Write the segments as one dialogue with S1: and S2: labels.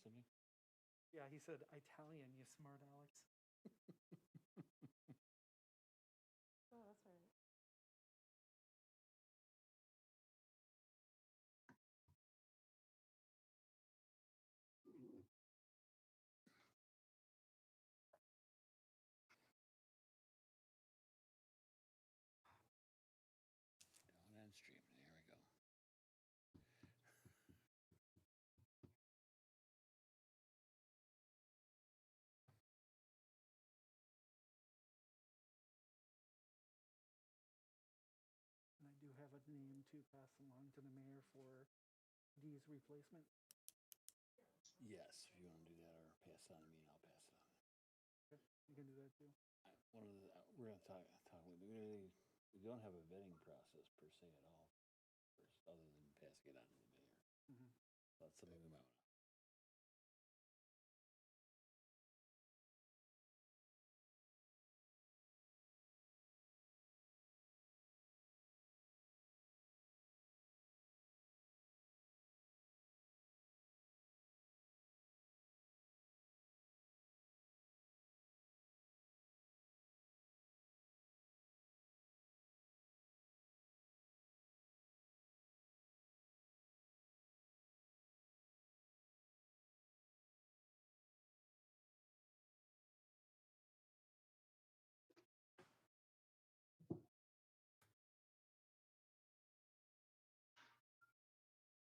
S1: listening?
S2: Yeah, he said Italian, you smart Alex.
S3: Oh, that's right.
S1: Down and streaming. There we go.
S2: And I do have a name to pass along to the mayor for Dee's replacement.
S1: Yes, if you want to do that, or pass it on to me, and I'll pass it on.
S2: Okay, you can do that too.
S1: One of the, we're gonna talk. We don't have a vetting process per se at all, other than passing it on to the mayor.
S2: Mhm.
S1: So that's something we might want.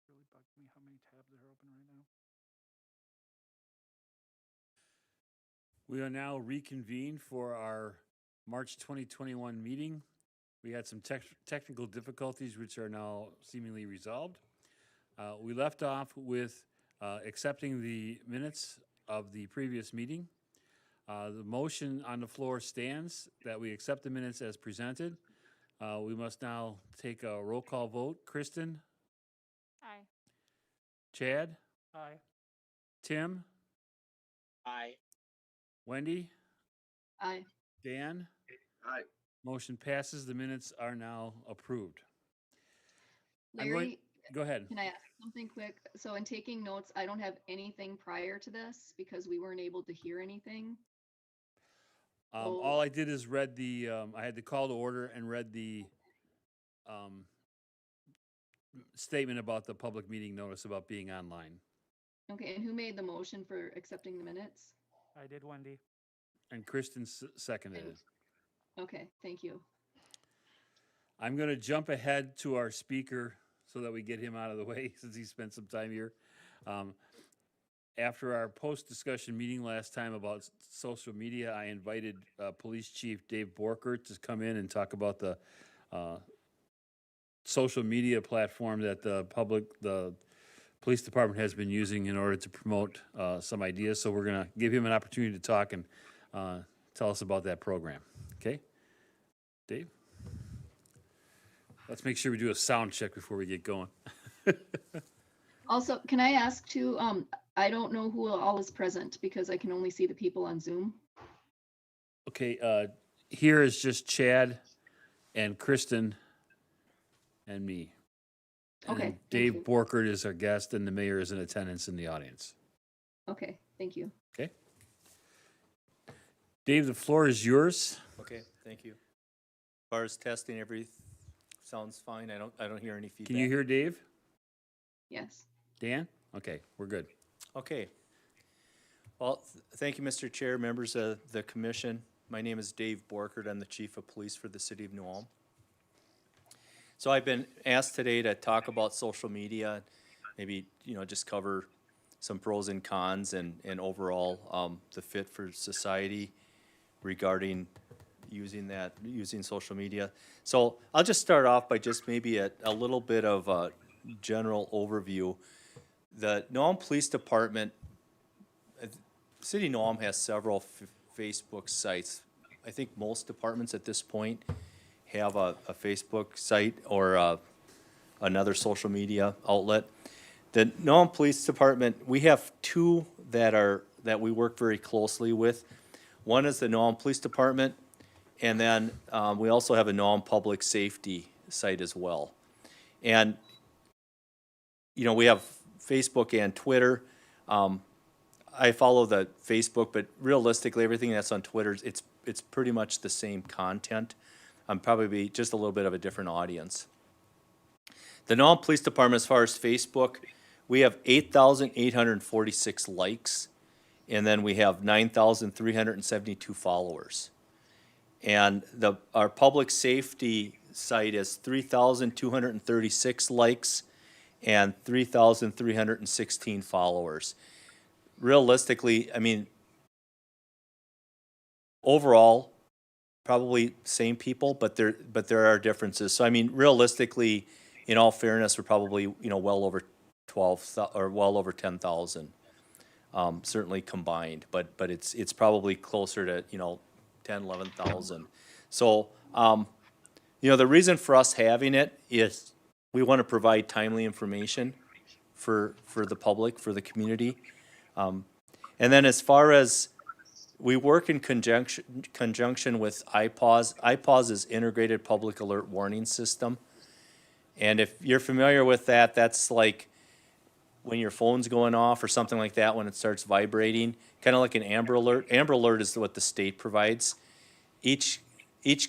S2: Really bugged me how many tabs are open right now.
S1: We are now reconvened for our March 2021 meeting. We had some technical difficulties, which are now seemingly resolved. We left off with accepting the minutes of the previous meeting. The motion on the floor stands that we accept the minutes as presented. We must now take a roll call vote. Kristen?
S3: Aye.
S1: Chad?
S2: Aye.
S1: Tim?
S4: Aye.
S1: Wendy?
S5: Aye.
S1: Dan?
S4: Aye.
S1: Motion passes. The minutes are now approved. I'm going-
S5: Larry,
S1: Go ahead.
S5: can I ask something quick? So in taking notes, I don't have anything prior to this because we weren't able to hear anything.
S1: All I did is read the, I had the call to order and read the statement about the public meeting notice about being online.
S5: Okay, and who made the motion for accepting the minutes?
S2: I did, Wendy.
S1: And Kristen seconded it.
S5: Okay, thank you.
S1: I'm going to jump ahead to our speaker so that we get him out of the way since he spent some time here. After our post-discussion meeting last time about social media, I invited Police Chief Dave Borker to come in and talk about the social media platform that the police department has been using in order to promote some ideas. So we're going to give him an opportunity to talk and tell us about that program. Okay? Dave? Let's make sure we do a sound check before we get going.
S5: Also, can I ask too, I don't know who all is present because I can only see the people on Zoom.
S1: Okay, here is just Chad and Kristen and me. And
S5: Okay,
S1: then
S5: thank
S1: Dave
S5: you.
S1: Borkert is our guest and the mayor is in attendance in the audience.
S5: Okay, thank you.
S1: Okay? Dave, the floor is yours.
S4: Okay, thank you. As far as testing, sounds fine. I don't hear any feedback.
S1: Can you hear Dave?
S5: Yes.
S1: Dan? Okay, we're good.
S4: Okay. Well, thank you, Mr. Chair, members of the commission. My name is Dave Borkert. I'm the Chief of Police for the City of New Ulm. So I've been asked today to talk about social media, maybe, just cover some pros and cons and overall the fit for society regarding using social media. So I'll just start off by just maybe a little bit of a general overview. The New Ulm Police Department, City of New Ulm has several Facebook sites. I think most departments at this point have a Facebook site or another social media outlet. The New Ulm Police Department, we have two that we work very closely with. One is the New Ulm Police Department, and then we also have a New Ulm Public Safety site as well. And we have Facebook and Twitter. I follow the Facebook, but realistically, everything that's on Twitter, it's pretty much the same content. I'm probably just a little bit of a different audience. The Nome Police Department, as far as Facebook, we have 8,846 likes, and then we have 9,372 followers. And our public safety site is 3,236 likes and 3,316 followers. Realistically, I mean, overall, probably same people, but there are differences. So I mean, realistically, in all fairness, we're probably, you know, well over 10,000, certainly combined. But it's probably closer to, you know, 10, 11,000. So you know, the reason for us having it is we want to provide timely information for the public, for the community. And then as far as we work in conjunction with IPAWS. IPAWS is Integrated Public Alert Warning System. And if you're familiar with that, that's like when your phone's going off or something like that, when it starts vibrating, kind of like an Amber Alert. Amber Alert is what the state provides. Each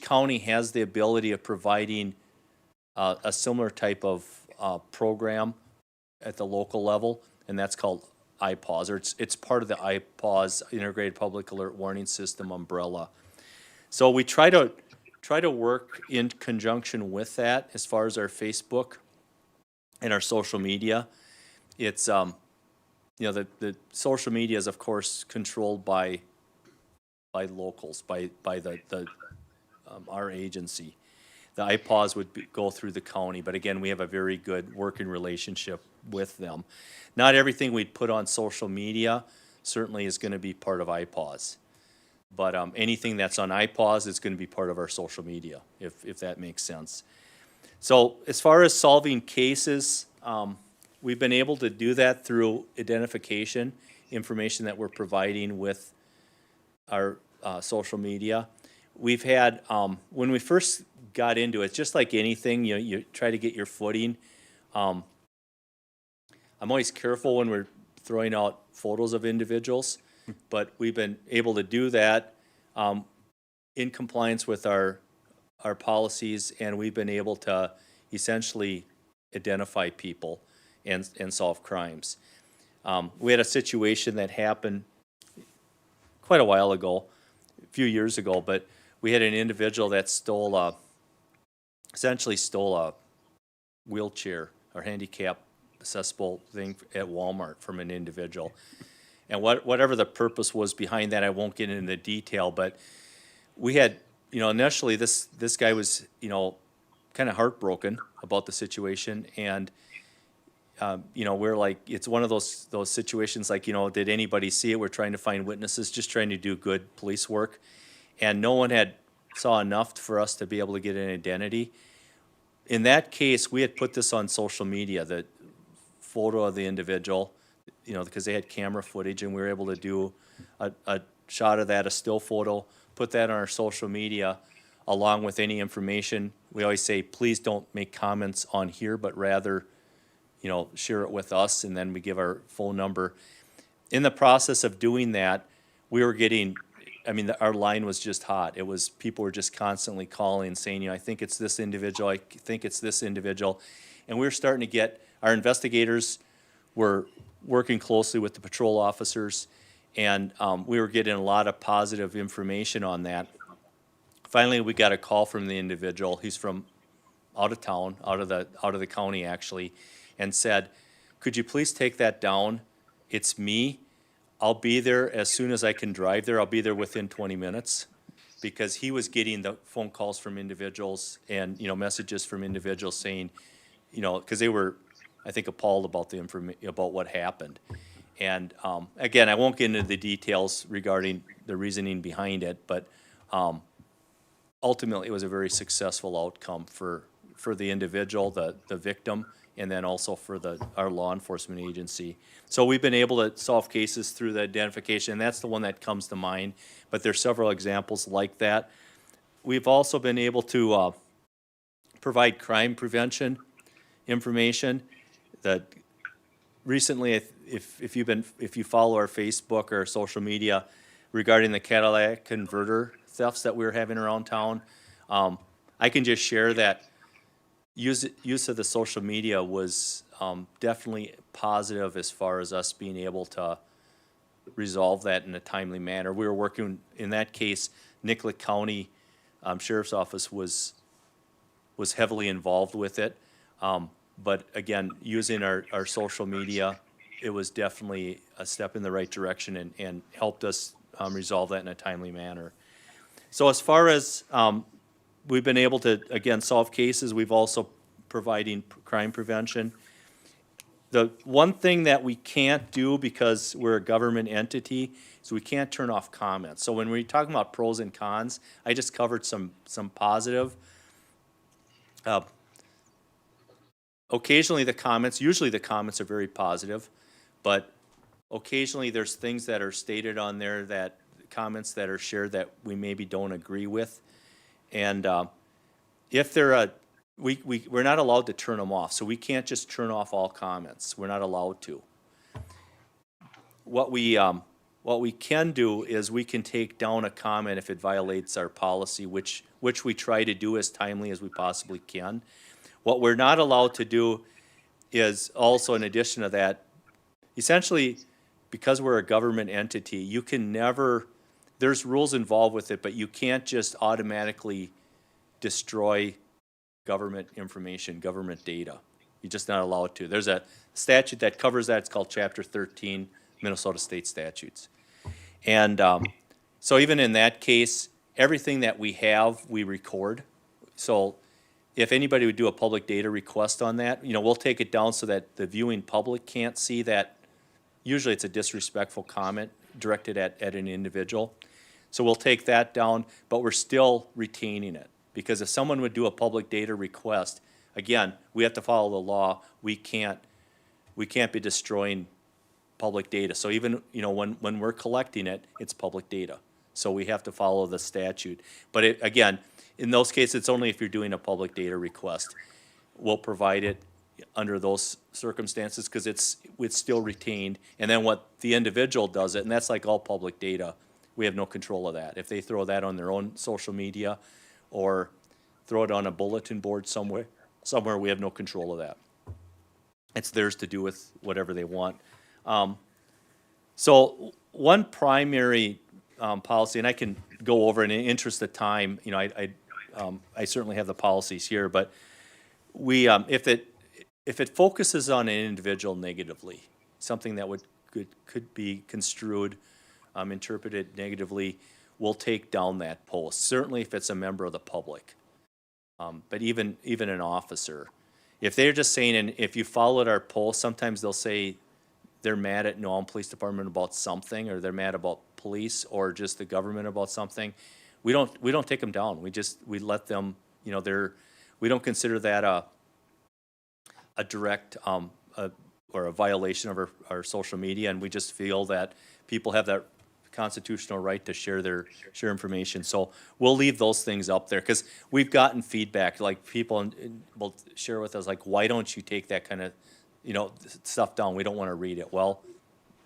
S4: county has the ability of providing a similar type of program at the local level, and that's called IPAWS, or it's part of the IPAWS Integrated Public Alert Warning System umbrella. So we try to work in conjunction with that as far as our Facebook and our social media. It's you know, the social media is of course controlled by locals, by our agency. The IPAWS would go through the county, but again, we have a very good working relationship with them. Not everything we'd put on social media certainly is going to be part of IPAWS, but anything that's on IPAWS is going to be part of our social media, if that makes sense. So as far as solving cases, we've been able to do that through identification information that we're providing with our social media. We've had, when we first got into it, just like anything, you try to get your footing. I'm always careful when we're throwing out photos of individuals, but we've been able to do that in compliance with our policies, and we've been able to essentially identify people and solve crimes. We had a situation that happened quite a while ago, a few years ago, but we had an individual that essentially stole a wheelchair or handicap accessible thing at Walmart from an individual. And whatever the purpose was behind that, I won't get into the detail, but we had, you know, initially this guy was, you know, kind of heartbroken about the situation, and you know, we're like, it's one of those situations like, you know, did anybody see it? We're trying to find witnesses, just trying to do good police work, and no one had saw enough for us to be able to get an identity. In that case, we had put this on social media, the photo of the individual, you know, because they had camera footage, and we were able to do a shot of that, a still photo, put that on our social media along with any information. We always say, please don't make comments on here, but rather, you know, share it with us, and then we give our phone number. In the process of doing that, we were getting, I mean, our line was just hot. It was, people were just constantly calling, saying, you know, I think it's this individual, I think it's this individual. And we were starting to get, our investigators were working closely with the patrol officers, and we were getting a lot of positive information on that. Finally, we got a call from the individual. He's from out of town, out of the county actually, and said, could you please take that down? It's me. I'll be there as soon as I can drive there. I'll be there within 20 minutes, because he was getting the phone calls from individuals and, you know, messages from individuals saying, you know, because they were, I think, appalled about the about what happened. And again, I won't get into the details regarding the reasoning behind it, but ultimately it was a very successful outcome for the individual, the victim, and then also for our law enforcement agency. So we've been able to solve cases through the identification, and that's the one that comes to mind, but there's several examples like that. We've also been able to provide crime prevention information. That recently, if you follow our Facebook or social media regarding the catalytic converter thefts that we're having around town, I can just share that use of the social media was definitely positive as far as us being able to resolve that in a timely manner. We were working, in that case, Nicollet County Sheriff's Office was heavily involved with it. But again, using our social media, it was definitely a step in the right direction and helped us resolve that in a timely manner. So as far as we've been able to, again, solve cases, we've also providing crime prevention. The one thing that we can't do because we're a government entity is we can't turn off comments. So when we're talking about pros and cons, I just covered some positive. Occasionally usually the comments are very positive, but occasionally there's things that are stated on there, that comments that are shared that we maybe don't agree with. And if they're we're not allowed to turn them off, so we can't just turn off all comments. We're not allowed to. What we can do is we can take down a comment if it violates our policy, which we try to do as timely as we possibly can. What we're not allowed to do is also, in addition to that, essentially, because we're a government entity, you can never, there's rules involved with it, but you can't just automatically destroy government information, government data. You're just not allowed to. There's a statute that covers that. It's called Chapter 13, Minnesota State Statutes. And so even in that case, everything that we have, we record. So if anybody would do a public data request on that, we'll take it down so that the viewing public can't see that. Usually it's a disrespectful comment directed at an individual. So we'll take that down, but we're still retaining it. Because if someone would do a public data request, again, we have to follow the law. We can't be destroying public data. So even, when we're collecting it, it's public data. So we have to follow the statute. But again, in those cases, it's only if you're doing a public data request. We'll provide it under those circumstances because it's still retained. And then what the individual does it, and that's like all public data, we have no control of that. If they throw that on their own social media or throw it on a bulletin board somewhere we have no control of that. It's theirs to do with whatever they want. So one primary policy, and I can go over in the interest of time, I certainly have the policies here, but we if it focuses on an individual negatively, something that could be construed, interpreted negatively, we'll take down that post. Certainly if it's a member of the public, but even an officer. If they're just saying, and if you followed our post, sometimes they'll say they're mad at Nome Police Department about something, or they're mad about police or just the government about something. We don't take them down. We let them, we don't consider that a direct or a violation of our social media, and we just feel that people have that constitutional right to share information. So we'll leave those things up there because we've gotten feedback, like people will share with us, like, why don't you take that kind of stuff down? We don't want to read it. Well,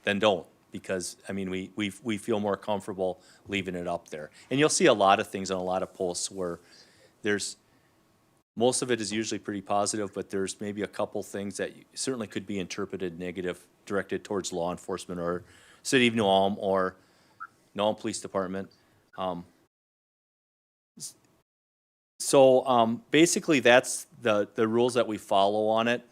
S4: then don't, because we feel more comfortable leaving it up there. And you'll see a lot of things on a lot of posts where most of it is usually pretty positive, but there's maybe a couple things that certainly could be interpreted negative, directed towards law enforcement or City of New Ulm or Nome Police Department. So basically that's the rules that we follow on it.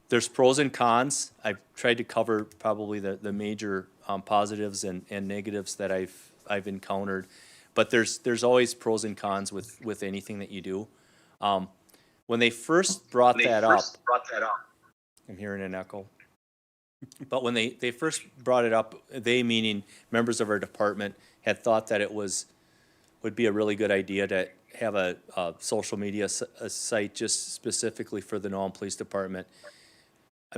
S4: There's pros and cons. I've tried to cover probably the major positives and negatives that I've encountered, but there's always pros and cons with anything that you do. When they first brought that up, I'm hearing an echo. But when they first brought it up, they, meaning members of our department, had thought that it would be a really good idea to have a social media site just specifically for the Nome Police Department.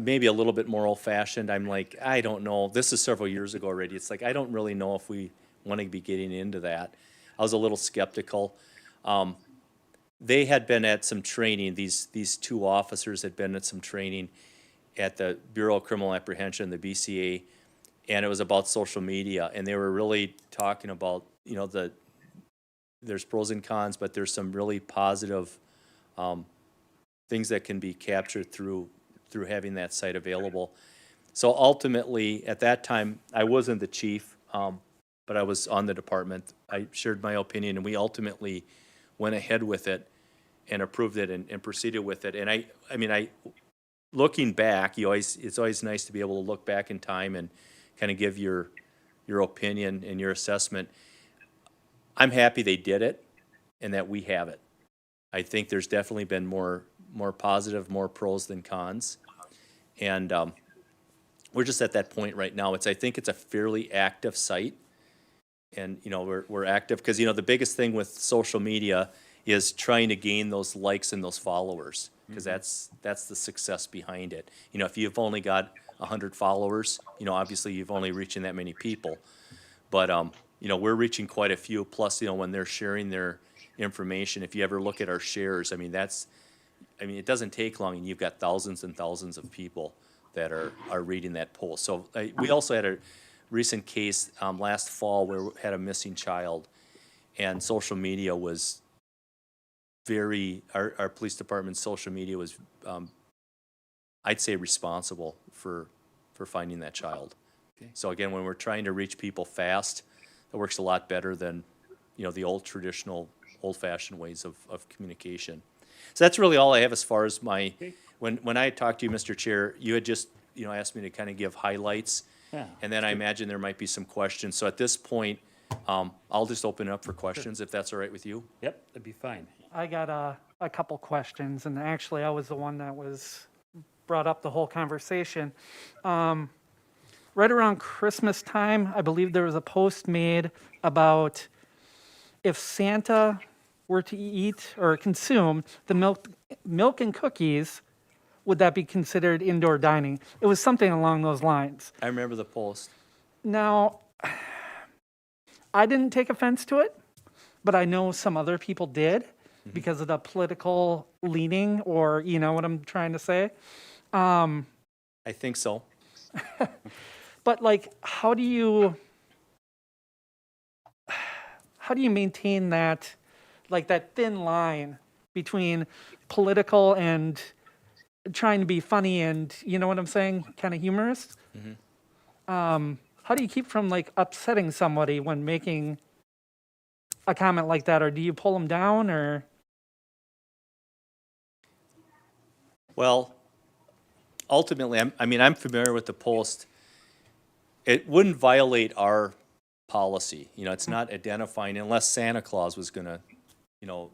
S4: Maybe a little bit more old-fashioned. I'm like, I don't know. This is several years ago already. It's like, I don't really know if we want to be getting into that. I was a little skeptical. They had been at some training. These two officers had been at some training, at the Bureau of Criminal Apprehension, the BCA, and it was about social media, and they were really talking about, you know, there's pros and cons, but there's some really positive things that can be captured through having that site available. So ultimately, at that time, I wasn't the chief, but I was on the department. I shared my opinion, and we ultimately went ahead with it and approved it and proceeded with it. And I mean, looking back, it's always nice to be able to look back in time and kind of give your opinion and your assessment. I'm happy they did it and that we have it. I think there's definitely been more positive, more pros than cons. And we're just at that point right now. I think it's a fairly active site. And, you know, we're active because, you know, the biggest thing with social media is trying to gain those likes and those followers, because that's the success behind it. You know, if you've only got 100 followers, you know, obviously you've only reaching that many people. But, you know, we're reaching quite a few. Plus, you know, when they're sharing their information, if you ever look at our shares, I mean, it doesn't take long, and you've got thousands and thousands of people that are reading that post. So we also had a recent case last fall where we had a missing child, and social media was our police department's social media was, I'd say, responsible for finding that child.
S1: Okay.
S4: So again, when we're trying to reach people fast, it works a lot better than, you know, the traditional, old-fashioned ways of communication. So that's really all I have as far as my,
S1: Okay.
S4: when I talked to you, Mr. Chair, you had just, you know, asked me to kind of give highlights.
S1: Yeah.
S4: And then I imagine there might be some questions. So at this point, I'll just open it up for questions, if that's all right with you.
S1: Yep, that'd be fine.
S2: I got a couple questions, and actually I was the one that was brought up the whole conversation. Right around Christmas time, I believe there was a post made about if Santa were to eat or consume the milk and cookies, would that be considered indoor dining? It was something along those lines.
S4: I remember the post.
S2: Now, I didn't take offense to it, but I know some other people did because of the political leaning, or you know what I'm trying to say.
S4: I think so.
S2: But like, how do you maintain that, like that thin line between political and trying to be funny and, you know what I'm saying, kind of humorous? How do you keep from like upsetting somebody when making a comment like that, or do you pull them down, or?
S4: Well, ultimately, I'm familiar with the post. It wouldn't violate our policy. You know, it's not identifying, unless Santa Claus was gonna, you know,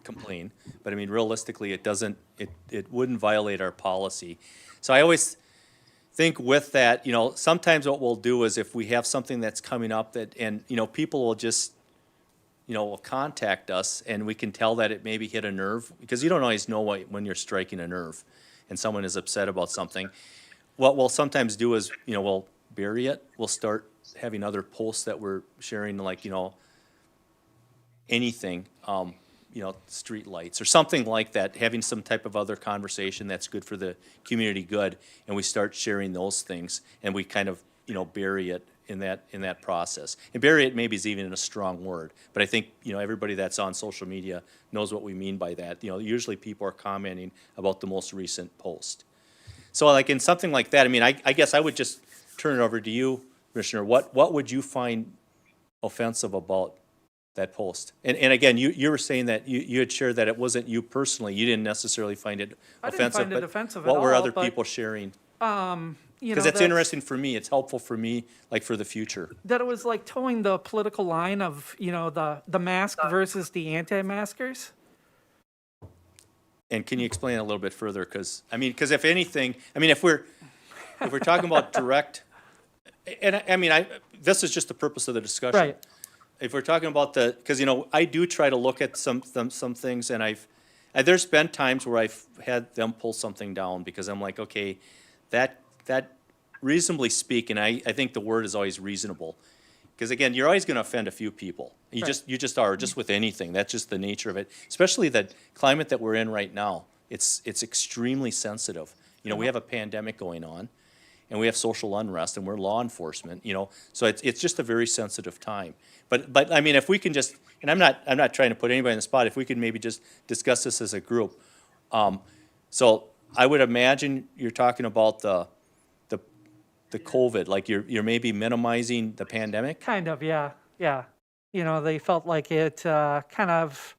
S4: complain. But I mean, realistically, it wouldn't violate our policy. So I always think with that, you know, sometimes what we'll do is if we have something that's coming up and, you know, people will just, you know, will contact us, and we can tell that it maybe hit a nerve, because you don't always know when you're striking a nerve and someone is upset about something. What we'll sometimes do is, you know, we'll bury it. We'll start having other posts that we're sharing, like, you know, anything, you know, street lights or something like that, having some type of other conversation that's good for the community good, and we start sharing those things, and we kind of, you know, bury it in that process. And bury it maybe is even a strong word, but I think, you know, everybody that's on social media knows what we mean by that. You know, usually people are commenting about the most recent post. So like in something like that, I mean, I guess I would just turn it over to you, Commissioner. What would you find offensive about that post? And again, you were saying that you had shared that it wasn't you personally. You didn't necessarily find it
S2: I didn't
S4: offensive.
S2: find it
S4: but
S2: offensive at
S4: what were
S2: all,
S4: other
S2: but,
S4: people sharing?
S2: You
S4: Because
S2: know,
S4: it's interesting for me. It's helpful for me, like for the future.
S2: that it was like towing the political line of, you know, the mask versus the anti-maskers.
S4: And can you explain a little bit further? Because if anything, I mean, if we're talking about direct, and this is just the purpose of the discussion.
S2: Right.
S4: If we're talking about because, you know, I do try to look at some things, and there's been times where I've had them pull something down because I'm like, okay, that reasonably speaking, I think the word is always reasonable. Because again, you're always going to offend a few people. You
S2: Right.
S4: just are, just with anything. That's just the nature of it. Especially the climate that we're in right now. It's extremely sensitive. You know, we have a pandemic going on, and we have social unrest, and we're law enforcement, you know, so it's just a very sensitive time. But I mean, if we can just, and I'm not trying to put anybody on the spot, if we could maybe just discuss this as a group. So I would imagine you're talking about the COVID, like you're maybe minimizing the pandemic?
S2: Kind of, yeah, yeah. You know, they felt like it kind of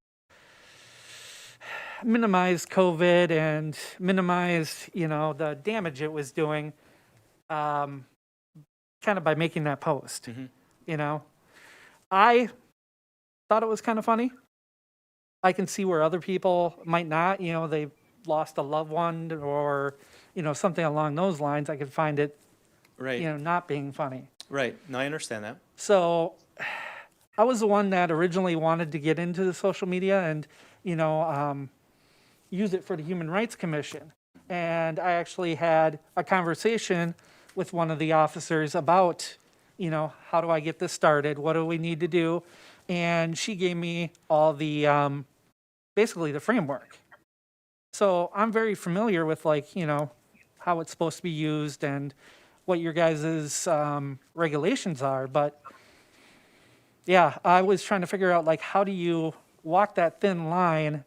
S2: minimized COVID and minimized, you know, the damage it was doing, kind of by making that post.
S4: Mhm.
S2: You know, I thought it was kind of funny. I can see where other people might not. You know, they lost a loved one or, you know, something along those lines. I could find it,
S4: Right,
S2: you know, not being funny.
S4: right. No, I understand that.
S2: So I was the one that originally wanted to get into the social media and, you know, use it for the Human Rights Commission. And I actually had a conversation with one of the officers about, you know, how do I get this started? What do we need to do? And she gave me all the, basically the framework. So I'm very familiar with, like, you know, how it's supposed to be used and what your guys' regulations are. But yeah, I was trying to figure out, like, how do you walk that thin line?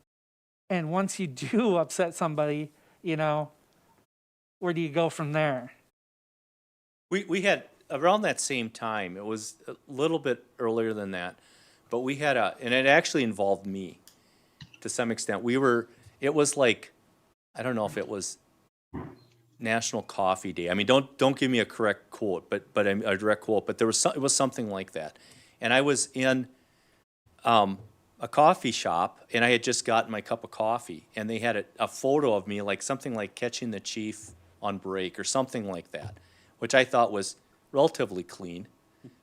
S2: And once you do upset somebody, you know, where do you go from there?
S4: We had, around that same time, it was a little bit earlier than that, but we had and it actually involved me to some extent. It was like, I don't know if it was National Coffee Day. I mean, don't give me a correct quote, but a direct quote, but it was something like that. And I was in a coffee shop, and I had just gotten my cup of coffee, and they had a photo of me, like something like catching the chief on break or something like that, which I thought was relatively clean.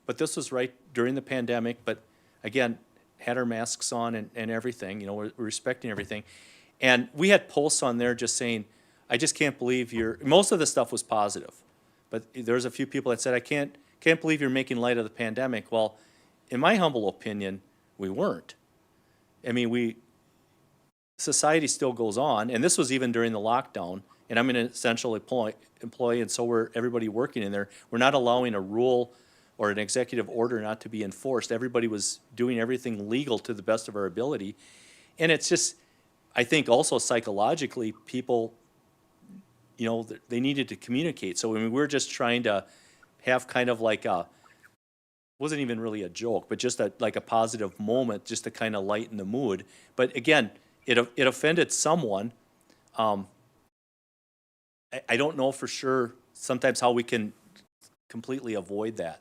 S4: But this was right during the pandemic, but again, had our masks on and everything, you know, we're respecting everything. And we had posts on there just saying, I just can't believe most of the stuff was positive. But there's a few people that said, I can't believe you're making light of the pandemic. Well, in my humble opinion, we weren't. I mean, society still goes on, and this was even during the lockdown, and I'm an essential employee, and so we're everybody working in there. We're not allowing a rule or an executive order not to be enforced. Everybody was doing everything legal to the best of our ability. And it's just, I think also psychologically, people, you know, they needed to communicate. So I mean, we're just trying to have kind of like wasn't even really a joke, but just like a positive moment just to kind of lighten the mood. But again, it offended someone. I don't know for sure sometimes how we can completely avoid that.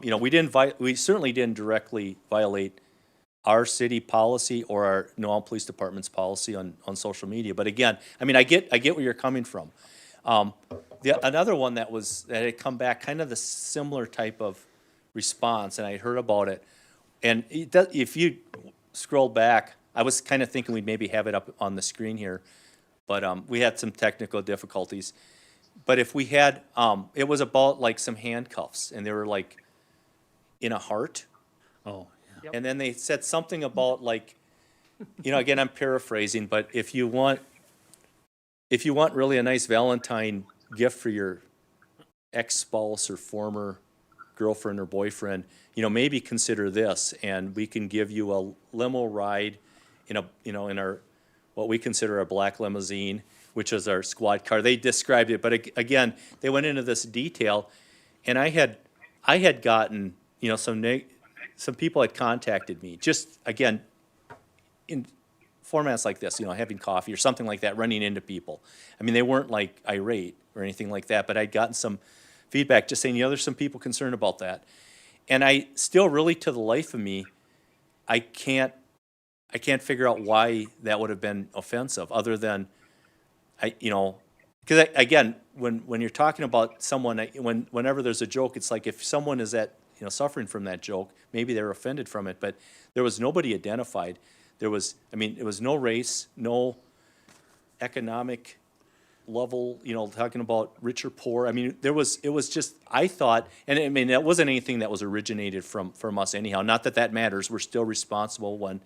S4: You know, we certainly didn't directly violate our city policy or our New Ulm Police Department's policy on social media. But again, I mean, I get where you're coming from. Another one that had come back, kind of the similar type of response, and I heard about it. And if you scroll back, I was kind of thinking we'd maybe have it up on the screen here, but we had some technical difficulties. But if we had, it was about like some handcuffs, and they were like in a heart.
S1: Oh, yeah.
S2: Yep.
S4: And then they said something about like, you know, again, I'm paraphrasing, but if you want really a nice Valentine gift for your ex-spouse or former girlfriend or boyfriend, you know, maybe consider this, and we can give you a limo ride in our, what we consider a black limousine, which is our squad car. They described it, but again, they went into this detail, and I had gotten, you know, some people had contacted me, just again, in formats like this, you know, having coffee or something like that, running into people. I mean, they weren't like irate or anything like that, but I'd gotten some feedback just saying, you know, there's some people concerned about that. And I still really, to the life of me, I can't figure out why that would have been offensive, other than, you know, because again, when you're talking about someone, whenever there's a joke, it's like if someone is suffering from that joke, maybe they're offended from it, but there was nobody identified. It was no race, no economic level, you know, talking about rich or poor. I mean, it was just, I thought, and I mean, that wasn't anything that was originated from us anyhow. Not that that matters. We're still responsible when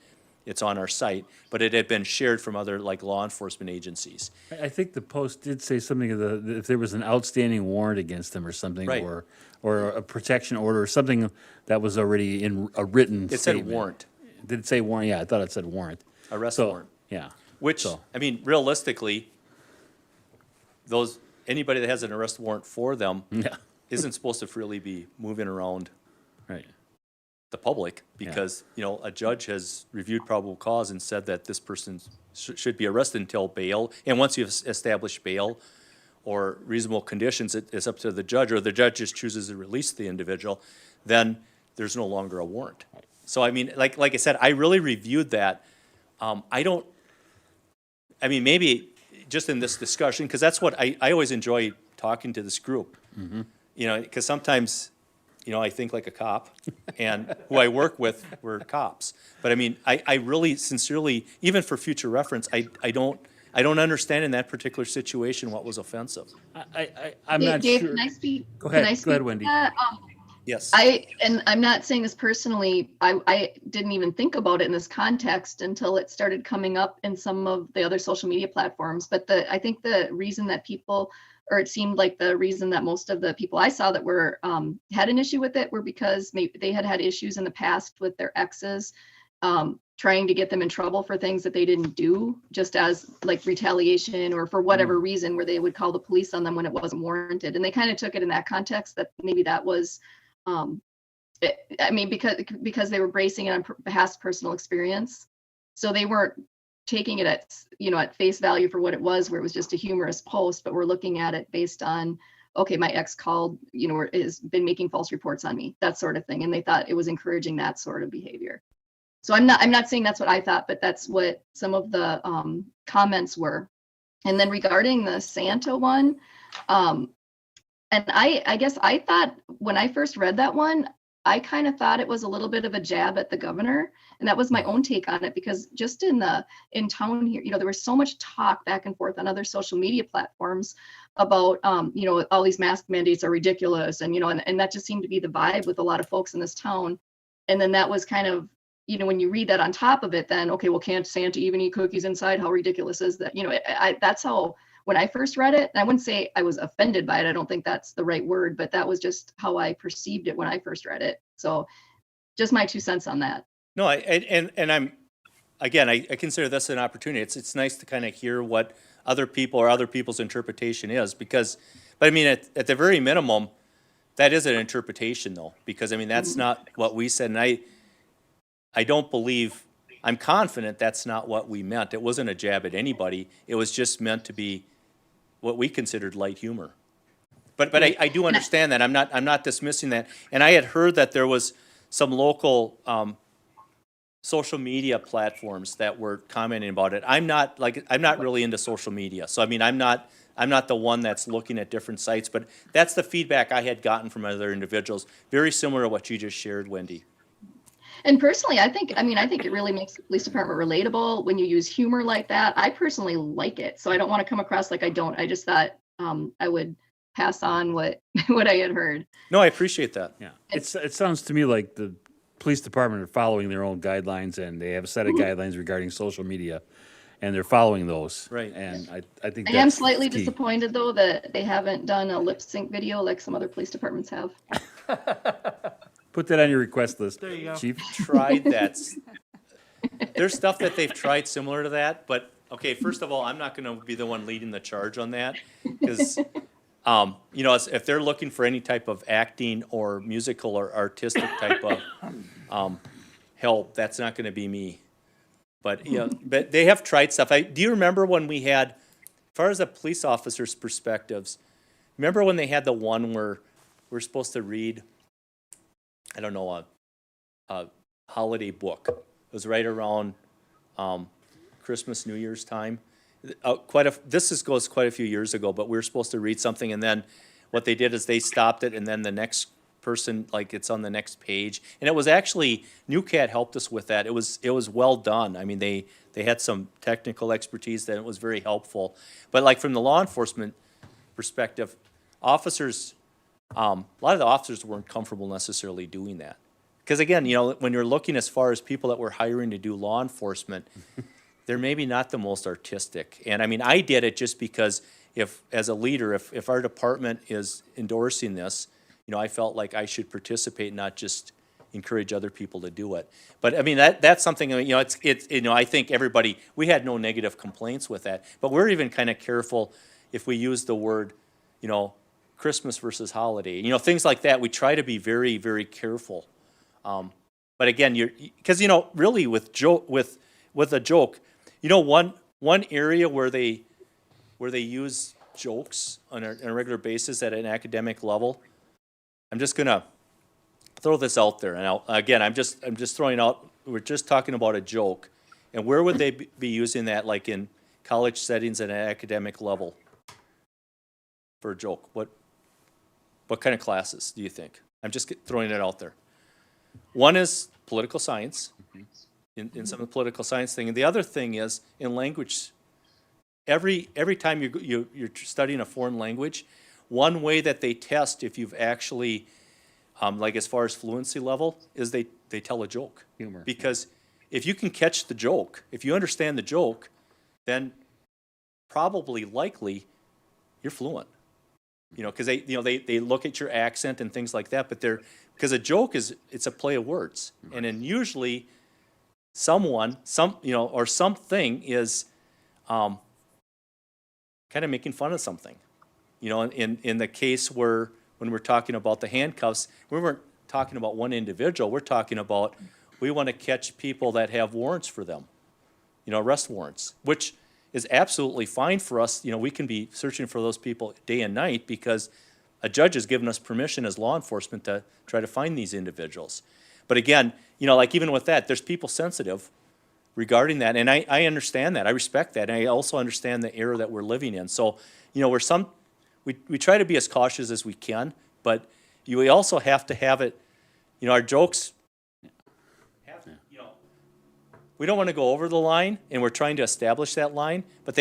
S4: it's on our site, but it had been shared from other like law enforcement agencies.
S1: I think the post did say something of if there was an outstanding warrant against them or something,
S4: Right.
S1: or a protection order or something that was already in a written
S4: It said
S1: statement.
S4: warrant,
S1: Did it say warrant? Yeah, I thought it said warrant.
S4: arrest
S1: So,
S4: warrant,
S1: yeah.
S4: which,
S1: So-
S4: I mean, realistically, anybody that has an arrest warrant for them
S1: Yeah,
S4: isn't supposed to freely be moving around
S1: right.
S4: the public because, you know, a judge has reviewed probable cause and said that this person should be arrested until bail. And once you've established bail or reasonable conditions, it's up to the judge, or the judge just chooses to release the individual, then there's no longer a warrant. So, I mean, like I said, I really reviewed that. Maybe just in this discussion, because that's what I always enjoy talking to this group. You know, because sometimes, you know, I think like a cop, and who I work with, we're cops. But I mean, I really sincerely, even for future reference, I don't understand in that particular situation what was offensive.
S1: I'm
S5: Dave,
S1: not
S5: Dave,
S1: sure.
S5: can I speak?
S1: Go
S5: Can
S1: ahead.
S5: I
S1: Go
S5: speak
S1: ahead,
S5: to
S1: Wendy.
S5: that?
S4: Yes.
S5: I'm not saying this personally, I didn't even think about it in this context until it started coming up in some of the other social media platforms. But I think the reason that people, or it seemed like the reason that most of the people I saw that were, had an issue with it were because maybe they had issues in the past with their exes, trying to get them in trouble for things that they didn't do, just as like retaliation or for whatever reason, where they would call the police on them when it wasn't warranted. And they kind of took it in that context that maybe that was, because they were bracing it on past personal experience. So they weren't taking it at face value for what it was, where it was just a humorous post, but we're looking at it based on, okay, my ex called, or has been making false reports on me, that sort of thing. And they thought it was encouraging that sort of behavior. So I'm not saying that's what I thought, but that's what some of the comments were. And then regarding the Santa one, and I guess I thought when I first read that one, I kind of thought it was a little bit of a jab at the governor. And that was my own take on it, because just in town here, there was so much talk back and forth on other social media platforms about, all these mask mandates are ridiculous. And, and that just seemed to be the vibe with a lot of folks in this town. And then that was kind of, when you read that on top of it, then, okay, well, can't Santa even eat cookies inside? How ridiculous is that? That's how, when I first read it, and I wouldn't say I was offended by it, I don't think that's the right word, but that was just how I perceived it when I first read it. So just my 2 cents on that.
S4: No, I consider this an opportunity. It's nice to kind of hear what other people's interpretation is, but I mean, at the very minimum, that is an interpretation though, because I mean, that's not what we said. And I'm confident that's not what we meant. It wasn't a jab at anybody. It was just meant to be what we considered light humor. But I do understand that. I'm not dismissing that. And I had heard that there was some local social media platforms that were commenting about it. I'm not really into social media. So I mean, I'm not the one that's looking at different sites, but that's the feedback I had gotten from other individuals. Very similar to what you just shared, Wendy.
S5: And personally, I think it really makes the police department relatable when you use humor like that. I personally like it. So I don't want to come across like I don't. I just thought I would pass on what I had heard.
S4: No, I appreciate that.
S1: Yeah, it sounds to me like the police department are following their own guidelines, and they have a set of guidelines regarding social media, and they're following those.
S4: Right.
S1: And I think
S5: I
S1: that's
S5: am slightly
S1: key.
S5: disappointed though that they haven't done a lip sync video like some other police departments have.
S1: Put that on your request list,
S2: There you go.
S1: Chief.
S4: Tried that. There's stuff that they've tried similar to that, but okay, first of all, I'm not going to be the one leading the charge on that, because if they're looking for any type of acting or musical or artistic type of help, that's not going to be me. But but they have tried stuff. Do you remember when we had, as far as the police officers' perspectives, remember when they had the one where we're supposed to read, I don't know, a holiday book? It was right around Christmas, New Year's time. Goes quite a few years ago, but we were supposed to read something, and then what they did is they stopped it, and then the next person, like, it's on the next page. And it was actually, NewCat helped us with that. It was well done. I mean, they had some technical expertise that it was very helpful. But like from the law enforcement perspective, officers, a lot of the officers weren't comfortable necessarily doing that. Because again, when you're looking as far as people that we're hiring to do law enforcement, they're maybe not the most artistic. And I mean, I did it just because as a leader, if our department is endorsing this, I felt like I should participate, not just encourage other people to do it. But I mean, that's something, I think everybody, we had no negative complaints with that. But we're even kind of careful if we use the word, Christmas versus holiday, things like that. We try to be very, very careful. But again, because really with a joke, one area where they use jokes on a regular basis at an academic level. I'm just gonna throw this out there, and I'm just throwing out. We're just talking about a joke, and where would they be using that, like in college settings at an academic level, for a joke? What kind of classes do you think? I'm just throwing it out there. One is political science, in some of the political science thing, and the other thing is in language. Every time you're studying a foreign language, one way that they test if you've actually, like as far as fluency level, is they tell a joke.
S1: Humor.
S4: Because if you can catch the joke, if you understand the joke, then probably likely you're fluent. Because they look at your accent and things like that, but because a joke it's a play of words, and then usually or something is kind of making fun of something. In the case when we're talking about the handcuffs, we weren't talking about one individual. We're talking about we want to catch people that have warrants for them, arrest warrants, which is absolutely fine for us. We can be searching for those people day and night because a judge has given us permission as law enforcement to try to find these individuals. But again, like even with that, there's people sensitive regarding that, and I understand that. I respect that, and I also understand the era that we're living in. So, we try to be as cautious as we can, but we also have to have it. Our jokes we don't want to go over the line, and we're trying to establish that line. But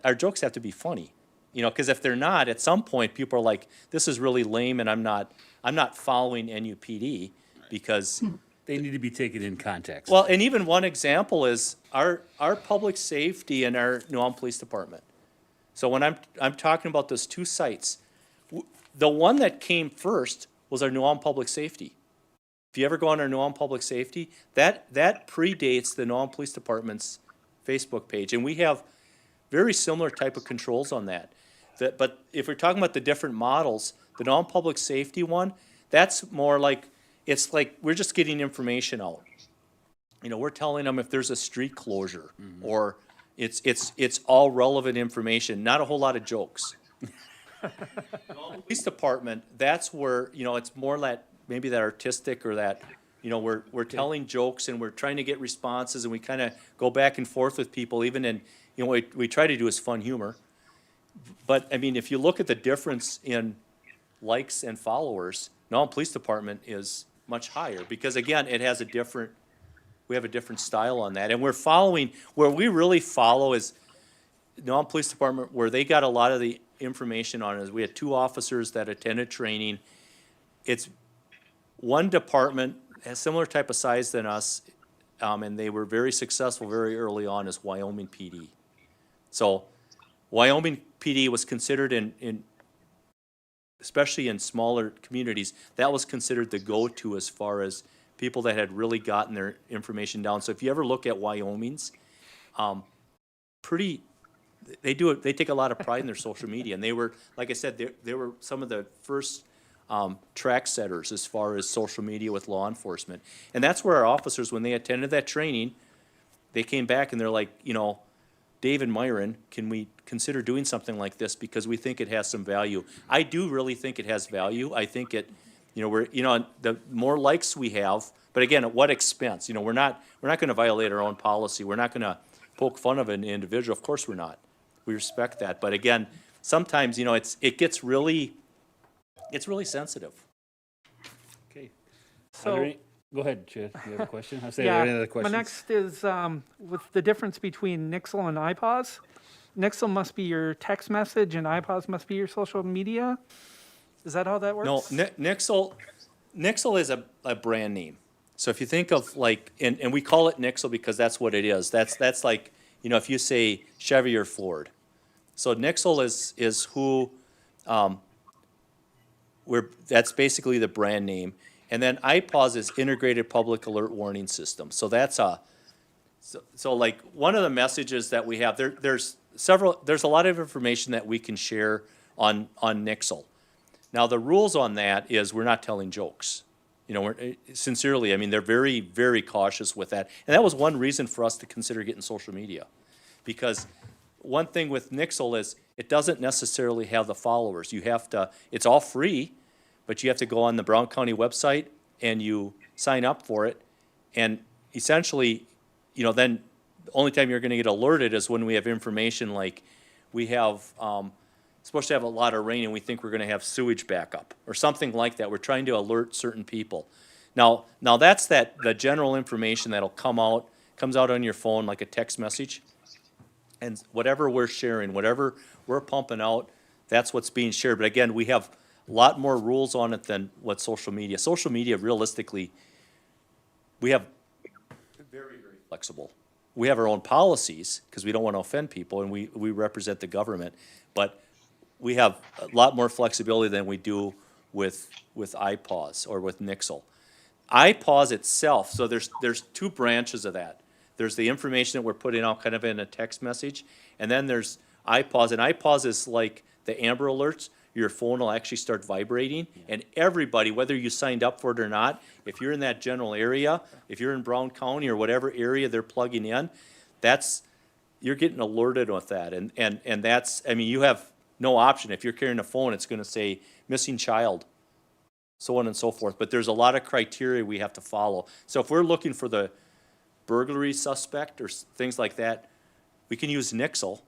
S4: our jokes have to be funny, because if they're not, at some point people are like, "This is really lame," and I'm not following NUPD because.
S1: They need to be taken in context.
S4: Well, and even one example is our public safety and our New Ulm Police Department. So when I'm talking about those two sites, the one that came first was our New Ulm Public Safety. If you ever go on our New Ulm Public Safety, that predates the New Ulm Police Department's Facebook page, and we have very similar type of controls on that. But if we're talking about the different models, the New Ulm Public Safety one, that's more like. It's like we're just getting information out. We're telling them if there's a street closure, or it's all relevant information, not a whole lot of jokes. Police department, that's where it's more that maybe that artistic or that we're telling jokes and we're trying to get responses, and we kind of go back and forth with people, even in what we try to do is fun humor. But I mean, if you look at the difference in likes and followers, New Ulm Police Department is much higher because again, we have a different style on that, and where we really follow is New Ulm Police Department, where they got a lot of the information on it. We had 2 officers that attended training. It's one department, has similar type of size than us, and they were very successful very early on as Wyoming PD. So Wyoming PD was considered especially in smaller communities, that was considered the go-to as far as people that had really gotten their information down. So if you ever look at Wyoming's, they take a lot of pride in their social media, and they were, like I said, they were some of the first track setters as far as social media with law enforcement. And that's where our officers, when they attended that training, they came back and they're like, Dave and Myron, can we consider doing something like this because we think it has some value? I do really think it has value. I think the more likes we have, but again, at what expense? We're not going to violate our own policy. We're not going to poke fun of an individual. Of course we're not. We respect that. But again, sometimes, it gets really sensitive.
S1: Okay.
S2: So,
S1: Go ahead, Chad. You have a question? I'll say
S2: yeah,
S1: any other
S2: my
S1: questions.
S2: next is with the difference between Nixle and iPause. Nixle must be your text message, and iPause must be your social media. Is that how that works?
S4: No, Nixle is a brand name. So if you think of like, and we call it Nixle because that's what it is. That's like, you know, if you say Chevy or Ford. So Nixle is who, that's basically the brand name. And then IPAWS is Integrated Public Alert Warning System. So that's so like one of the messages that we have, there's a lot of information that we can share on Nixle. Now, the rules on that is we're not telling jokes. You know, sincerely, I mean, they're very, very cautious with that. And that was one reason for us to consider getting social media. Because one thing with Nixle is it doesn't necessarily have the followers. You have to, it's all free, but you have to go on the Brown County website and you sign up for it. And essentially, you know, then the only time you're gonna get alerted is when we have information like we have, supposed to have a lot of rain and we think we're gonna have sewage backup or something like that. We're trying to alert certain people. Now that's the general information that'll comes out on your phone like a text message. And whatever we're sharing, whatever we're pumping out, that's what's being shared. But again, we have a lot more rules on it than what social media. Social media, realistically, we have very, very flexible. We have our own policies because we don't want to offend people and we represent the government. But we have a lot more flexibility than we do with IPAWS or with Nixle. IPAWS itself, so there's two branches of that. There's the information that we're putting out kind of in a text message, and then there's IPAWS, and IPAWS is like the Amber Alerts. Your phone will actually start vibrating, and everybody, whether you signed up for it or not, if you're in that general area, if you're in Brown County or whatever area they're plugging in, you're getting alerted with that, and that's, I mean, you have no option. If you're carrying a phone, it's gonna say missing child, so on and so forth. But there's a lot of criteria we have to follow. So if we're looking for the burglary suspect or things like that, we can use Nixle,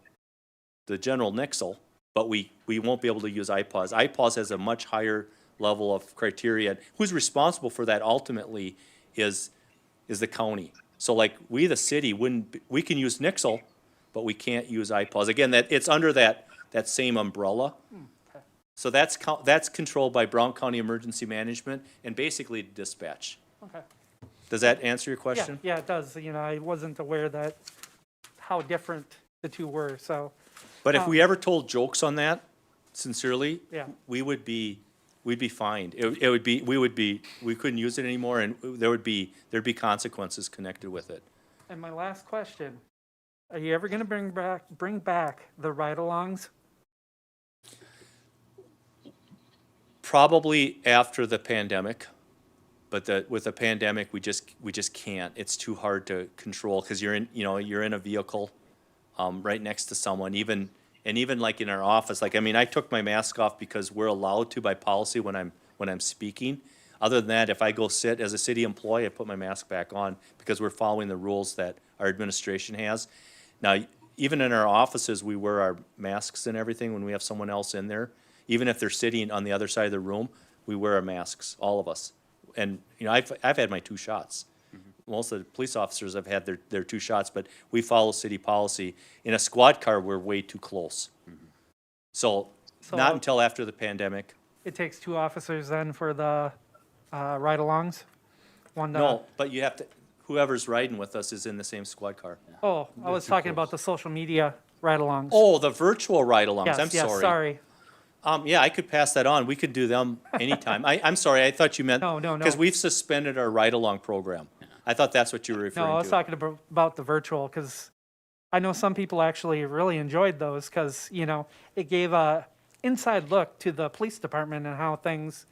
S4: the general Nixle, but we won't be able to use IPAWS. IPAWS has a much higher level of criteria. Who's responsible for that ultimately is the county. So like we, the city, we can use Nixle, but we can't use IPAWS. Again, it's under that same umbrella. So that's controlled by Brown County Emergency Management and basically dispatch.
S2: Okay.
S4: Does that answer your
S2: Yeah,
S4: question?
S2: yeah, it does. You know, I wasn't aware how different the two were, so,
S4: But if we ever told jokes on that, sincerely,
S2: yeah.
S4: we'd be fined. We couldn't use it anymore, and there'd be consequences connected with it.
S2: And my last question, are you ever gonna bring back the ride-alongs?
S4: Probably after the pandemic, but with the pandemic, we just can't. It's too hard to control because you're in a vehicle, right next to someone. Even like in our office, like I mean, I took my mask off because we're allowed to by policy when I'm speaking. Other than that, if I go sit as a city employee, I put my mask back on because we're following the rules that our administration has. Now, even in our offices, we wear our masks and everything when we have someone else in there. Even if they're sitting on the other side of the room, we wear our masks, all of us. And, you know, I've had my 2 shots. Most of the police officers have had their 2 shots, but we follow city policy. In a squad car, we're way too close. So not until after the pandemic.
S2: It takes 2 officers then for the ride-alongs? One to-
S4: No, but you have to, whoever's riding with us is in the same squad car.
S2: Oh, I was talking about the social media ride-alongs.
S4: Oh, the virtual ride-alongs,
S2: Yes,
S4: I'm
S2: yes,
S4: sorry.
S2: sorry.
S4: Yeah, I could pass that on. We could do them anytime. I'm sorry, I thought you meant.
S2: No.
S4: Because we've suspended our ride-along program. I thought that's what you were referring
S2: No,
S4: to.
S2: I was talking about the virtual, because I know some people actually really enjoyed those, because, you know, it gave a inside look to the police department and how things,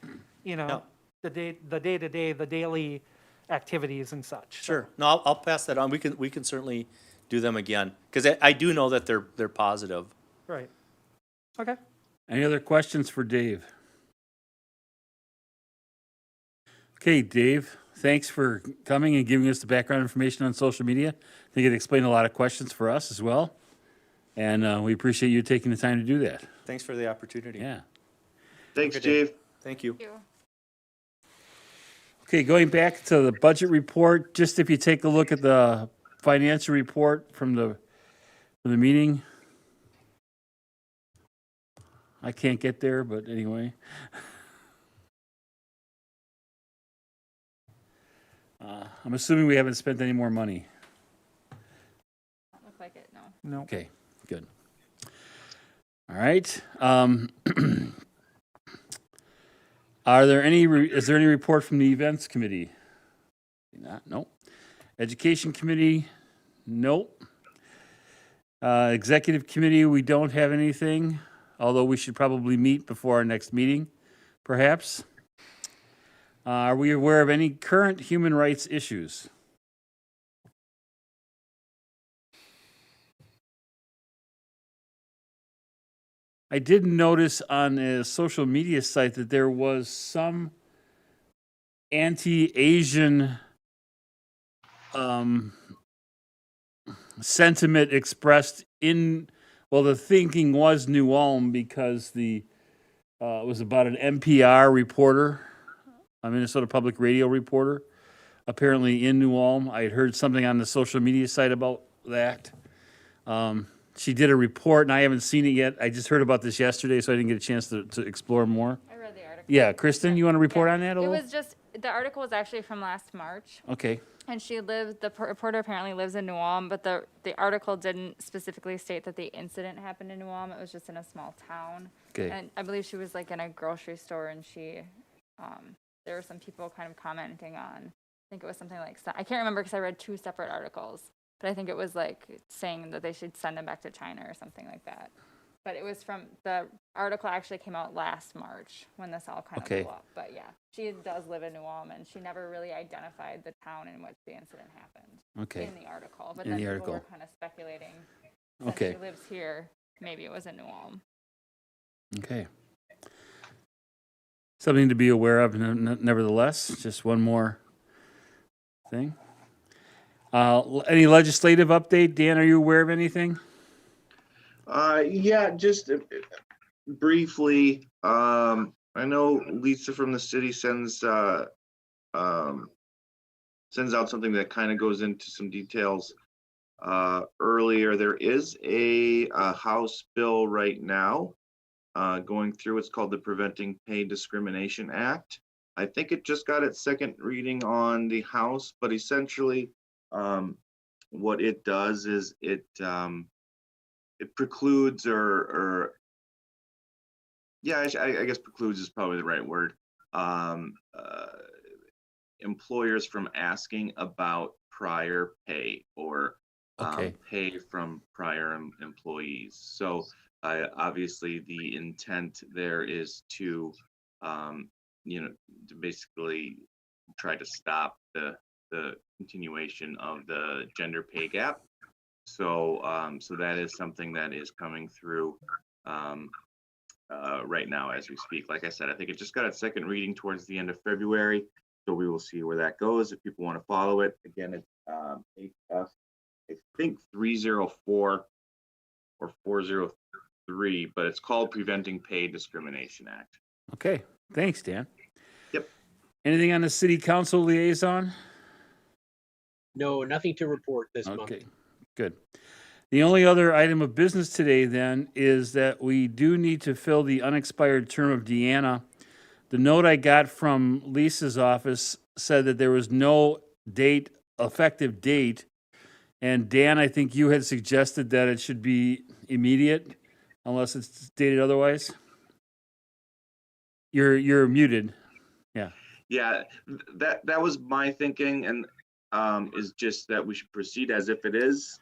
S2: you know, the day-to-day, the daily activities and such. So,
S4: Sure. No, I'll pass that on. We can certainly do them again. Because I do know that they're positive.
S2: right. Okay.
S1: Any other questions for Dave? Okay, Dave, thanks for coming and giving us the background information on social media. I think it explained a lot of questions for us as well. And we appreciate you taking the time to do that.
S4: Thanks for the opportunity.
S1: Yeah.
S6: Thanks,
S4: Have a good day.
S6: Dave.
S4: Thank you.
S3: Thank you.
S1: Okay, going back to the budget report, just if you take a look at the financial report from the meeting. I can't get there, but anyway. I'm assuming we haven't spent any more money.
S3: Don't look like it, no.
S2: No.
S1: Okay, good. All right. Is there any report from the events committee? Not, nope. Education committee, nope. Executive committee, we don't have anything, although we should probably meet before our next meeting, perhaps. Are we aware of any current human rights issues? I did notice on a social media site that there was some anti-Asian sentiment expressed in, well, the thinking was New Ulm because it was about an NPR reporter, a Minnesota Public Radio reporter, apparently in New Ulm. I had heard something on the social media site about that. She did a report, and I haven't seen it yet. I just heard about this yesterday, so I didn't get a chance to explore more.
S3: I read the article.
S1: Yeah, Kristen, you want to report on that a
S3: It
S1: little?
S3: was just, the article was actually from last March.
S1: Okay,
S3: And the reporter apparently lives in New Ulm, but the article didn't specifically state that the incident happened in New Ulm. It was just in a small town.
S1: okay,
S3: And I believe she was like in a grocery store and there were some people kind of commenting on, I think it was something like, I can't remember because I read two separate articles, but I think it was like saying that they should send him back to China or something like that. But it was the article actually came out last March when this all kind of
S1: Okay.
S3: blew up. But yeah, she does live in New Ulm and she never really identified the town in which the incident happened
S1: okay,
S3: in the article. But
S1: In
S3: then
S1: the
S3: people were
S1: article.
S3: kind of speculating, since
S1: okay,
S3: she lives here, maybe it was in New Ulm.
S1: okay. Something to be aware of, nevertheless, just one more thing. Any legislative update? Dan, are you aware of anything?
S6: Yeah, just briefly, I know Lisa from the city sends out something that kind of goes into some details earlier. There is a House bill right now going through. It's called the Preventing Pay Discrimination Act. I think it just got its second reading on the House, but essentially what it does is it precludes I guess precludes is probably the right word. Employers from asking about prior pay or
S1: Okay.
S6: pay from prior employees. So obviously the intent there is to, to basically try to stop the continuation of the gender pay gap. So that is something that is coming through right now as we speak. Like I said, I think it just got its second reading towards the end of February. So we will see where that goes if people want to follow it. Again, it's HF, I think 304 or 403, but it's called Preventing Pay Discrimination Act.
S1: Okay, thanks, Dan.
S6: Yep.
S1: Anything on the city council liaison?
S7: No, nothing to report this month.
S1: Okay, good. The only other item of business today then is that we do need to fill the unexpired term of Deanna. The note I got from Lisa's office said that there was no effective date. And Dan, I think you had suggested that it should be immediate unless it's stated otherwise. You're muted.
S6: Yeah, that was my thinking, and is just that we should proceed as if it is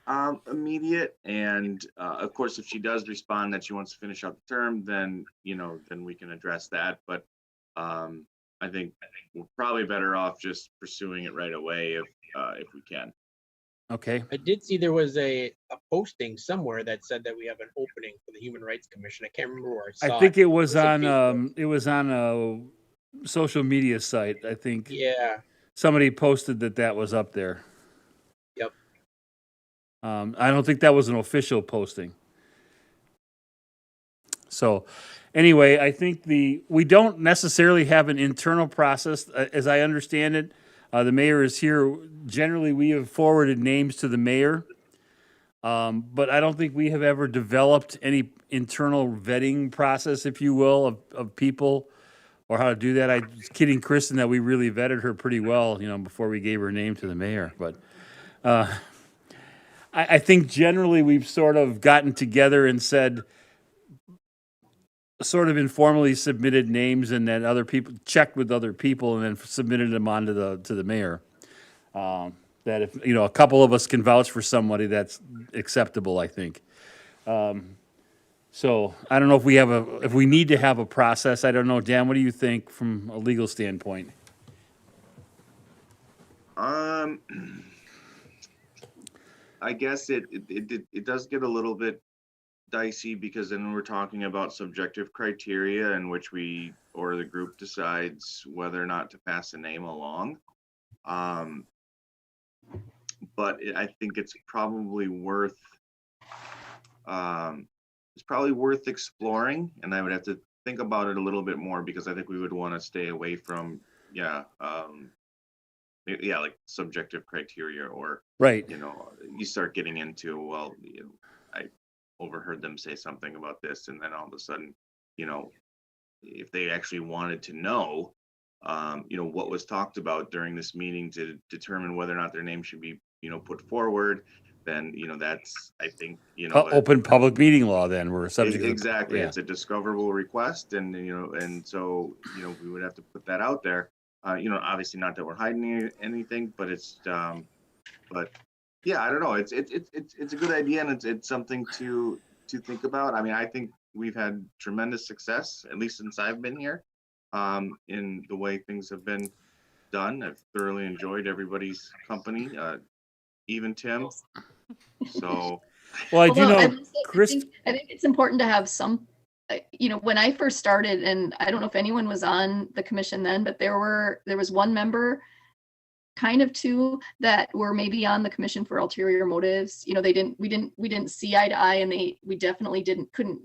S6: immediate. And of course, if she does respond that she wants to finish out the term, then then we can address that. But I think we're probably better off just pursuing it right away if we can.
S1: Okay.
S7: I did see there was a posting somewhere that said that we have an opening for the Human Rights Commission. I can't remember where I saw
S1: I think
S7: it.
S1: it was
S7: on
S1: on it was on a social media site. I think
S7: Yeah,
S1: somebody posted that was up there.
S7: Yep.
S1: I don't think that was an official posting. So anyway, I think we don't necessarily have an internal process, as I understand it. The mayor is here. Generally, we have forwarded names to the mayor. But I don't think we have ever developed any internal vetting process, if you will, of people or how to do that. I was kidding Kristen that we really vetted her pretty well, before we gave her name to the mayor. But I think generally we've sort of gotten together and said, sort of informally submitted names, and then other people checked with other people and then submitted them on to the mayor. That if, a couple of us can vouch for somebody, that's acceptable, I think. So I don't know if we need to have a process. I don't know. Dan, what do you think from a legal standpoint?
S6: I guess it does get a little bit dicey, because then we're talking about subjective criteria in which we or the group decides whether or not to pass a name along. But I think it's probably worth exploring, and I would have to think about it a little bit more, because I think we would want to stay away from like subjective criteria, or
S1: Right.
S6: you start getting into, well, I overheard them say something about this, and then all of a sudden, if they actually wanted to know, what was talked about during this meeting to determine whether or not their name should be, put forward, then, that's, I think,
S1: Open public meeting law, then we're subject to
S6: exactly.
S1: yeah.
S6: It's a discoverable request, and, and so, we would have to put that out there. Obviously not that we're hiding anything, but it's, but yeah, I don't know. It's a good idea, and it's something to think about. I mean, I think we've had tremendous success, at least since I've been here, in the way things have been done. I've thoroughly enjoyed everybody's company, even Tim. So,
S1: Well, I do
S5: Although
S1: know,
S5: will say,
S1: Chris.
S5: I think it's important to have some, when I first started, and I don't know if anyone was on the commission then, but there was one member, kind of two, that were maybe on the commission for ulterior motives. We didn't see eye to eye, and we definitely couldn't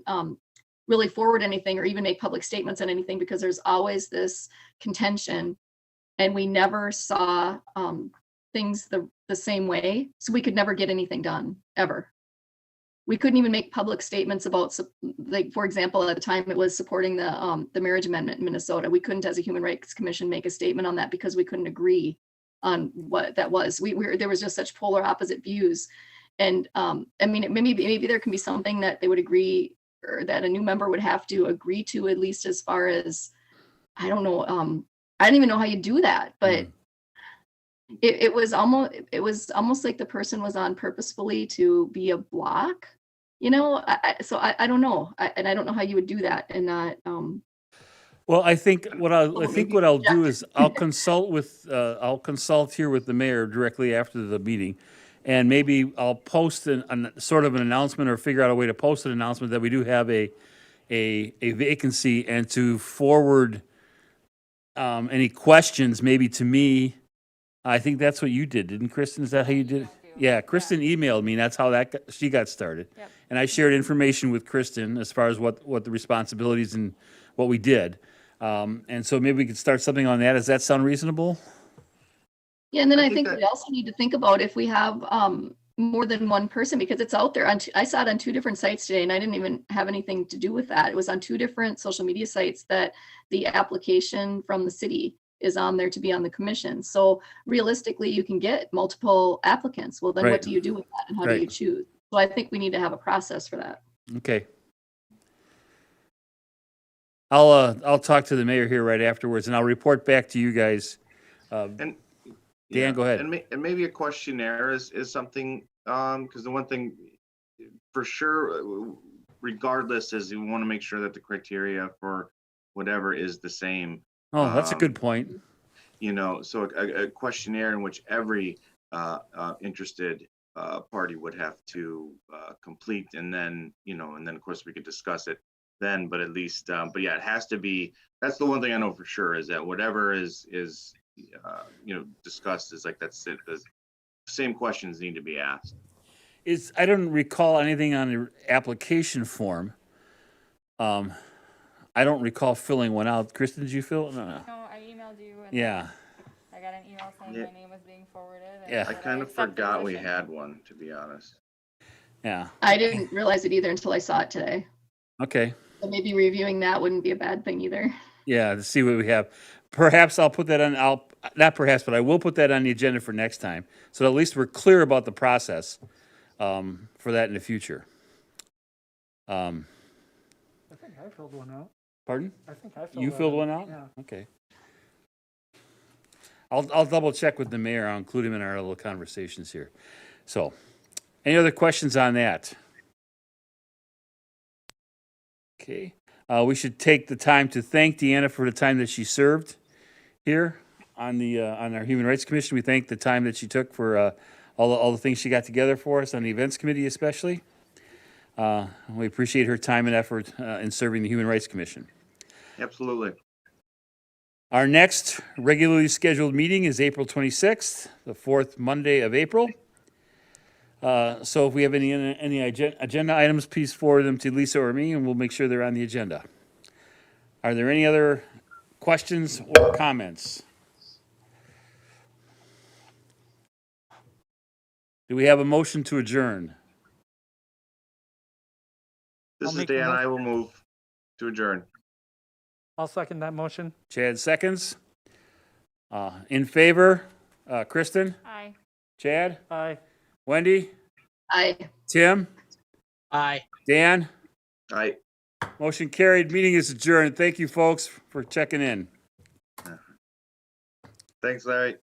S5: really forward anything or even make public statements on anything, because there's always this contention, and we never saw things the same way, so we could never get anything done, ever. We couldn't even make public statements about, like, for example, at the time it was supporting the marriage amendment in Minnesota. We couldn't, as a Human Rights Commission, make a statement on that because we couldn't agree on what that was. There was just such polar opposite views. And I mean, maybe there can be something that they would agree, or that a new member would have to agree to, at least as far as, I don't know, I don't even know how you do that, but it was almost like the person was on purposefully to be a block, so I don't know. And I don't know how you would do that and not,
S1: Well, I think what I'll do is I'll consult here with the mayor directly after the meeting, and maybe I'll post sort of an announcement, or figure out a way to post an announcement that we do have a vacancy, and to forward any questions maybe to me. I think that's what you did, didn't Kristen? Is that how you did it? Yeah, Kristen emailed me, and that's how she got started.
S3: Yep.
S1: And I shared information with Kristen as far as what the responsibilities and what we did. And so maybe we could start something on that. Does that sound reasonable?
S5: yeah. And then
S6: I
S5: I
S6: think
S5: think we also need to think about if we have more than one person, because it's out there. I saw it on 2 different sites today, and I didn't even have anything to do with that. It was on 2 different social media sites that the application from the city is on there to be on the commission. So realistically, you can get multiple applicants. Well, then
S1: Right.
S5: what do you do with that, and how do
S1: Right.
S5: you choose? So I think we need to have a process for that.
S1: Okay. I'll talk to the mayor here right afterwards, and I'll report back to you guys.
S6: and
S1: Dan, go ahead.
S6: And maybe a questionnaire is something, because the one thing for sure, regardless, is you want to make sure that the criteria for whatever is the same.
S1: Oh, that's a good point.
S6: So a questionnaire in which every interested party would have to complete, and then of course we could discuss it then. But at least, but yeah, it has to be. That's the one thing I know for sure, is that whatever is discussed is like, that's it. The same questions need to be asked.
S1: I don't recall anything on the application form. I don't recall filling one out. Kristen, did you fill it? No.
S3: No, I emailed you. And
S1: Yeah.
S3: I got an email saying
S6: Yeah.
S3: my name was being forwarded. And
S1: Yeah.
S6: I
S3: that
S6: kind of
S3: accept the
S6: forgot we
S3: position.
S6: had one, to be honest.
S1: Yeah.
S5: I didn't realize it either until I saw it today.
S1: Okay.
S5: So maybe reviewing that wouldn't be a bad thing either.
S1: Yeah, to see what we have. Perhaps I'll put that on, not perhaps, but I will put that on the agenda for next time. So at least we're clear about the process for that in the future.
S2: I think I filled one out.
S1: Pardon?
S2: I think I filled
S1: You
S2: that
S1: filled
S2: out.
S1: one out?
S2: Yeah.
S1: Okay. I'll double check with the mayor. I'll include him in our little conversations here. So, any other questions on that? Okay. We should take the time to thank Deanna for the time that she served here on our Human Rights Commission. We thank the time that she took for all the things she got together for us on the events committee, especially. We appreciate her time and effort in serving the Human Rights Commission.
S6: Absolutely.
S1: Our next regularly scheduled meeting is April 26th, the fourth Monday of April. So if we have any agenda items, please forward them to Lisa or me, and we'll make sure they're on the agenda. Are there any other questions or comments? Do we have a motion to adjourn?
S6: This
S2: I'll
S6: is
S2: make the
S6: Dan.
S2: motion.
S6: I will move to adjourn.
S2: I'll second that motion.
S1: Chad seconds. In favor, Kristen,
S3: Aye.
S1: Chad,
S2: Aye.
S1: Wendy,
S5: I.
S1: Tim,
S7: Aye.
S1: Dan.
S6: I.
S1: Motion carried. Meeting is adjourned. Thank you, folks, for checking in.
S6: Thanks, Larry.